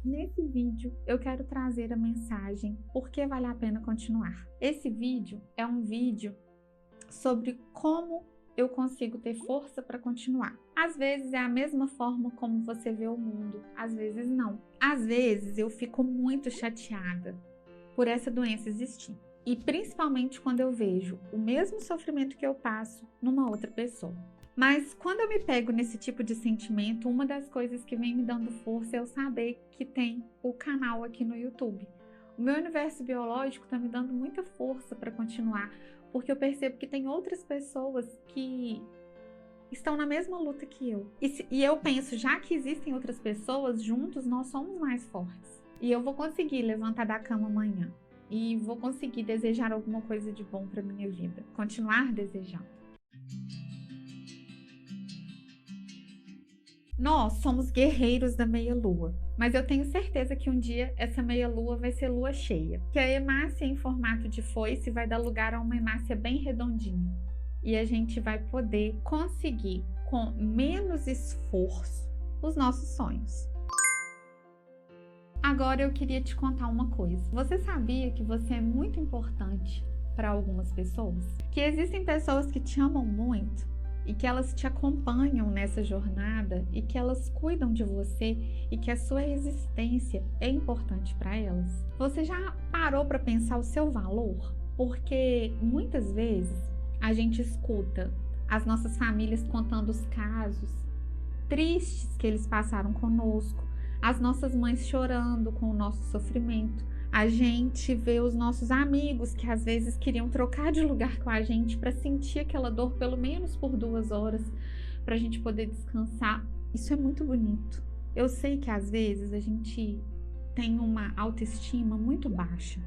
Nesse vídeo, eu quero trazer a mensagem por que vale a pena continuar. Esse vídeo é um vídeo sobre como eu consigo ter força para continuar. Às vezes é a mesma forma como você vê o mundo, às vezes não. Às vezes eu fico muito chateada por essa doença existir. E principalmente quando eu vejo o mesmo sofrimento que eu passo numa outra pessoa. Mas quando eu me pego nesse tipo de sentimento, uma das coisas que vem me dando força é eu saber que tem o canal aqui no YouTube. O meu universo biológico está me dando muita força para continuar, porque eu percebo que tem outras pessoas que estão na mesma luta que eu. E eu penso, já que existem outras pessoas, juntos nós somos mais fortes. E eu vou conseguir levantar da cama amanhã. E vou conseguir desejar alguma coisa de bom para minha vida. Continuar desejando. Nós somos guerreiros da meia-lua, mas eu tenho certeza que um dia essa meia-lua vai ser lua cheia, que a hemácia em formato de foice vai dar lugar a uma hemácia bem redondinha, e a gente vai poder conseguir, com menos esforço, os nossos sonhos. Agora eu queria te contar uma coisa. Você sabia que você é muito importante para algumas pessoas? Que existem pessoas que te amam muito e que elas te acompanham nessa jornada e que elas cuidam de você e que a sua existência é importante para elas. Você já parou para pensar o seu valor? Porque muitas vezes a gente escuta as nossas famílias contando os casos tristes que eles passaram conosco, as nossas mães chorando com o nosso sofrimento. A gente vê os nossos amigos que às vezes queriam trocar de lugar com a gente para sentir aquela dor pelo menos por 2 horas, para a gente poder descansar. Isso é muito bonito. Eu sei que às vezes a gente tem uma autoestima muito baixa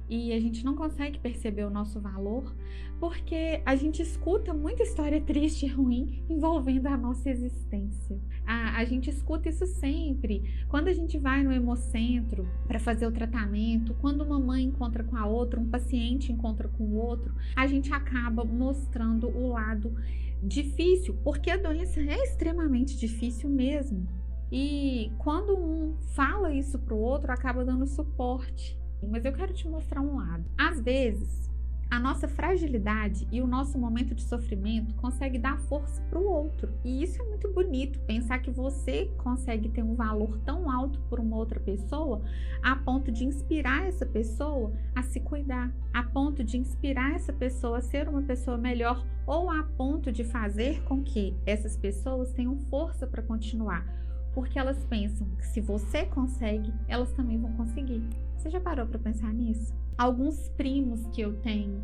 e a gente não consegue perceber o nosso valor porque a gente escuta muita história triste e ruim envolvendo a nossa existência. A gente escuta isso sempre. Quando a gente vai no hemocentro para fazer o tratamento, quando uma mãe encontra com a outra, um paciente encontra com o outro, a gente acaba mostrando o lado difícil, porque a doença é extremamente difícil mesmo. E quando um fala isso para o outro, acaba dando suporte. Mas eu quero te mostrar um lado. Às vezes, a nossa fragilidade e o nosso momento de sofrimento consegue dar força para o outro. E isso é muito bonito, pensar que você consegue ter um valor tão alto por uma outra pessoa, a ponto de inspirar essa pessoa a se cuidar, a ponto de inspirar essa pessoa a ser uma pessoa melhor, ou a ponto de fazer com que essas pessoas tenham força para continuar. Porque elas pensam que se você consegue, elas também vão conseguir. Você já parou para pensar nisso? Alguns primos que eu tenho,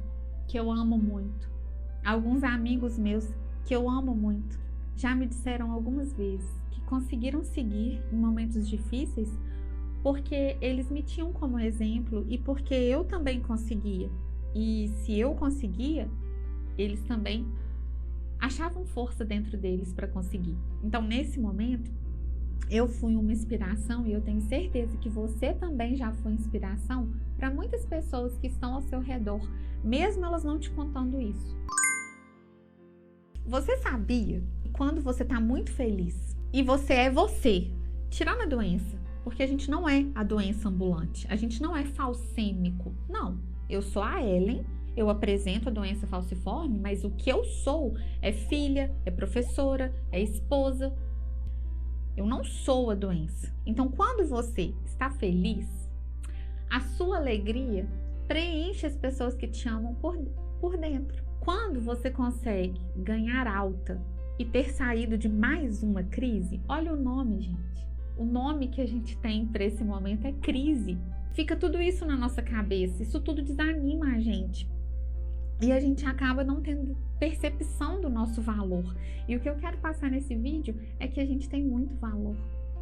que eu amo muito, alguns amigos meus que eu amo muito, já me disseram algumas vezes que conseguiram seguir em momentos difíceis porque eles me tinham como exemplo e porque eu também conseguia. E se eu conseguia, eles também achavam força dentro deles para conseguir. Então, nesse momento, eu fui uma inspiração e eu tenho certeza que você também já foi inspiração para muitas pessoas que estão ao seu redor, mesmo elas não te contando isso. Você sabia que quando você está muito feliz e você é você, tirando a doença, porque a gente não é a doença ambulante, a gente não é falcêmico, não. Eu sou a Ellen, eu apresento a doença falciforme, mas o que eu sou é filha, é professora, é esposa. Eu não sou a doença. Então, quando você está feliz, a sua alegria preenche as pessoas que te amam por dentro. Quando você consegue ganhar alta e ter saído de mais uma crise, olha o nome, gente. O nome que a gente tem para esse momento é crise. Fica tudo isso na nossa cabeça, isso tudo desanima a gente. E a gente acaba não tendo percepção do nosso valor. E o que eu quero passar nesse vídeo é que a gente tem muito valor.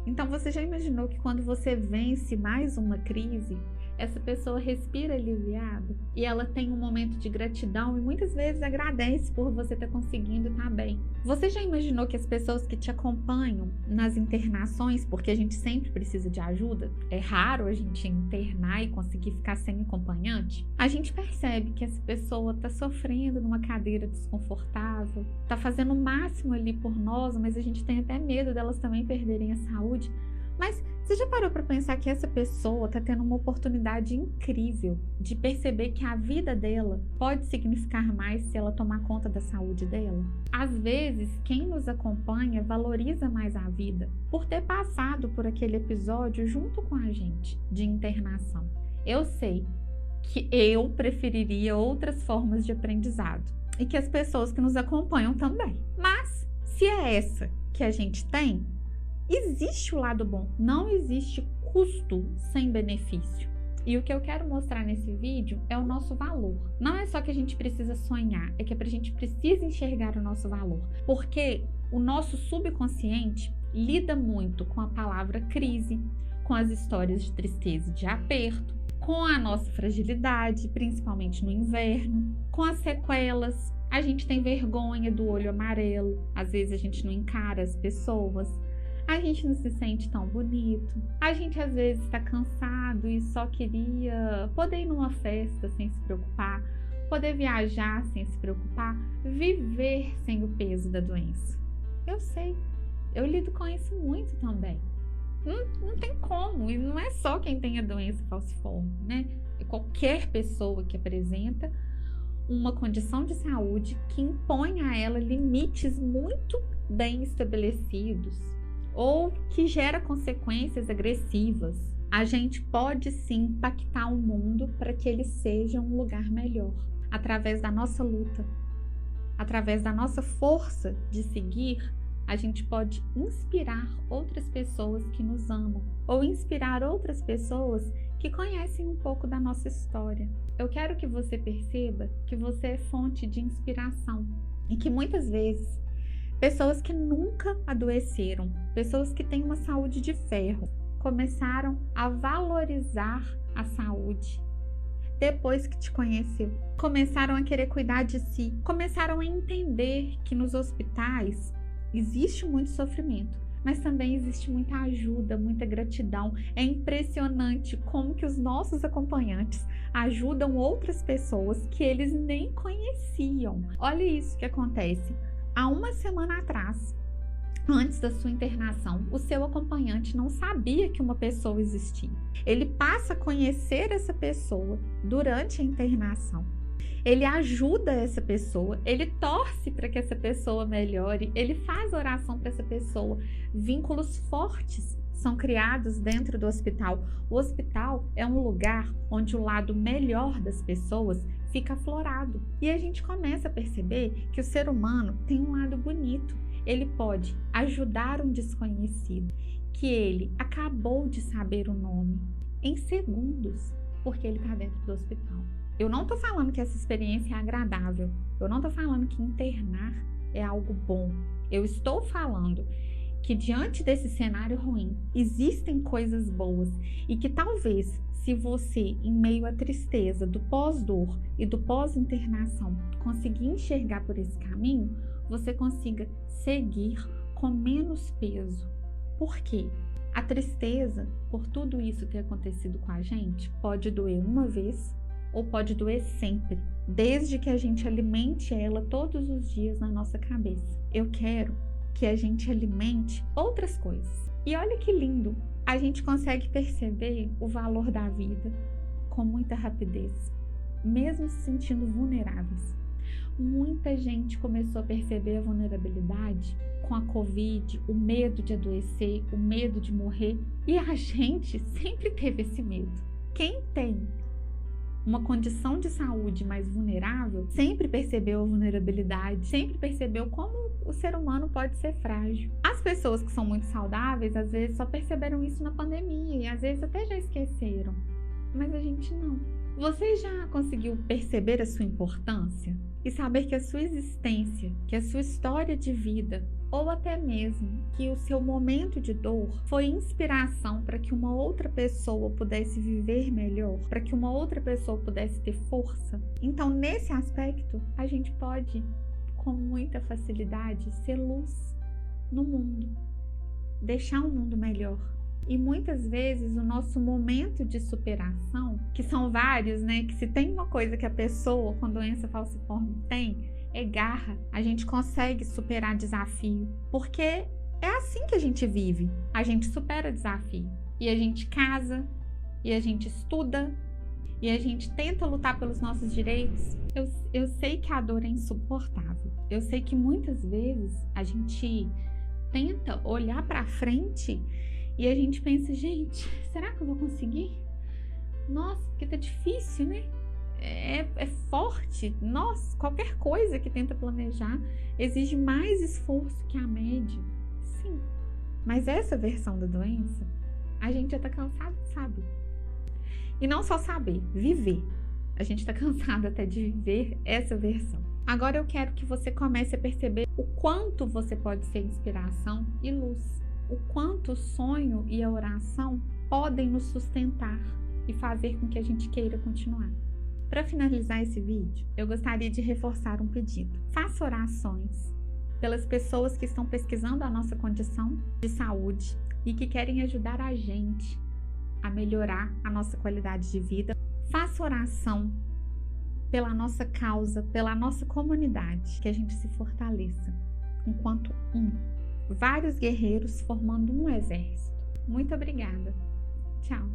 Então você já imaginou que quando você vence mais uma crise, essa pessoa respira aliviada e ela tem um momento de gratidão e muitas vezes agradece por você ter conseguido estar bem. Você já imaginou que as pessoas que te acompanham nas internações, porque a gente sempre precisa de ajuda, é raro a gente internar e conseguir ficar sem acompanhante, a gente percebe que essa pessoa está sofrendo numa cadeira desconfortável, está fazendo o máximo ali por nós, mas a gente tem até medo delas também perderem a saúde, Mas você já parou para pensar que essa pessoa está tendo uma oportunidade incrível de perceber que a vida dela pode significar mais se ela tomar conta da saúde dela? Às vezes, quem nos acompanha valoriza mais a vida por ter passado por aquele episódio junto com a gente de internação. Eu sei que eu preferiria outras formas de aprendizado e que as pessoas que nos acompanham também. Mas, se é essa que a gente tem, existe o lado bom, não existe custo sem benefício. E o que eu quero mostrar nesse vídeo é o nosso valor. Não é só que a gente precisa sonhar, é que a gente precisa enxergar o nosso valor. Porque o nosso subconsciente lida muito com a palavra crise, com as histórias de tristeza e de aperto, com a nossa fragilidade, principalmente no inverno, com as sequelas. A gente tem vergonha do olho amarelo, às vezes a gente não encara as pessoas. A gente não se sente tão bonito. A gente às vezes está cansado e só queria poder ir numa festa sem se preocupar, poder viajar sem se preocupar, viver sem o peso da doença. Eu sei, eu lido com isso muito também. Não tem como, e não é só quem tem a doença falciforme, né? É qualquer pessoa que apresenta uma condição de saúde que impõe a ela limites muito bem estabelecidos, ou que gera consequências agressivas. A gente pode sim impactar o mundo para que ele seja um lugar melhor, através da nossa luta, através da nossa força de seguir. A gente pode inspirar outras pessoas que nos amam, ou inspirar outras pessoas que conhecem um pouco da nossa história. Eu quero que você perceba que você é fonte de inspiração e que muitas vezes pessoas que nunca adoeceram, pessoas que têm uma saúde de ferro, começaram a valorizar a saúde depois que te conheceu. Começaram a querer cuidar de si, começaram a entender que nos hospitais existe muito sofrimento, mas também existe muita ajuda, muita gratidão. É impressionante como que os nossos acompanhantes ajudam outras pessoas que eles nem conheciam. Olha isso que acontece. Há uma semana atrás, antes da sua internação, o seu acompanhante não sabia que uma pessoa existia. Ele passa a conhecer essa pessoa durante a internação. Ele ajuda essa pessoa, ele torce para que essa pessoa melhore, ele faz oração para essa pessoa. Vínculos fortes são criados dentro do hospital. O hospital é um lugar onde o lado melhor das pessoas fica aflorado. E a gente começa a perceber que o ser humano tem um lado bonito. Ele pode ajudar um desconhecido, que ele acabou de saber o nome, em segundos, porque ele está dentro do hospital. Eu não estou falando que essa experiência é agradável. Eu não estou falando que internar é algo bom. Eu estou falando que diante desse cenário ruim, existem coisas boas e que talvez, se você, em meio à tristeza do pós-dor e do pós-internação, conseguir enxergar por esse caminho, você consiga seguir com menos peso. Por quê? A tristeza, por tudo isso ter acontecido com a gente, pode doer uma vez ou pode doer sempre, desde que a gente alimente ela todos os dias na nossa cabeça. Eu quero que a gente alimente outras coisas. E olha que lindo, a gente consegue perceber o valor da vida com muita rapidez, mesmo se sentindo vulneráveis. Muita gente começou a perceber a vulnerabilidade com a Covid, o medo de adoecer, o medo de morrer, e a gente sempre teve esse medo. Quem tem uma condição de saúde mais vulnerável sempre percebeu a vulnerabilidade, sempre percebeu como o ser humano pode ser frágil. As pessoas que são muito saudáveis, às vezes só perceberam isso na pandemia e às vezes até já esqueceram, mas a gente não. Você já conseguiu perceber a sua importância e saber que a sua existência, que a sua história de vida, ou até mesmo que o seu momento de dor foi inspiração para que uma outra pessoa pudesse viver melhor, para que uma outra pessoa pudesse ter força? Então, nesse aspecto, a gente pode, com muita facilidade, ser luz no mundo, deixar um mundo melhor. E muitas vezes o nosso momento de superação, que são vários, né? Que se tem uma coisa que a pessoa com doença falciforme tem, é garra. A gente consegue superar desafio, porque É assim que a gente vive. A gente supera desafio. E a gente casa, e a gente estuda, e a gente tenta lutar pelos nossos direitos. Eu sei que a dor é insuportável. Eu sei que muitas vezes a gente tenta olhar para frente e a gente pensa, gente, será que eu vou conseguir? Nossa, porque tá difícil, né? É forte. Nossa, qualquer coisa que tenta planejar exige mais esforço que a média. Sim, mas essa versão da doença, a gente já tá cansado, sabe? E não só saber, viver. A gente tá cansado até de viver essa versão. Agora eu quero que você comece a perceber o quanto você pode ser inspiração e luz. O quanto o sonho e a oração podem nos sustentar e fazer com que a gente queira continuar. Para finalizar esse vídeo, eu gostaria de reforçar um pedido. Faça orações pelas pessoas que estão pesquisando a nossa condição de saúde e que querem ajudar a gente a melhorar a nossa qualidade de vida. Faça oração pela nossa causa, pela nossa comunidade, que a gente se fortaleça enquanto vários guerreiros formando um exército. Muito obrigada. Tchau.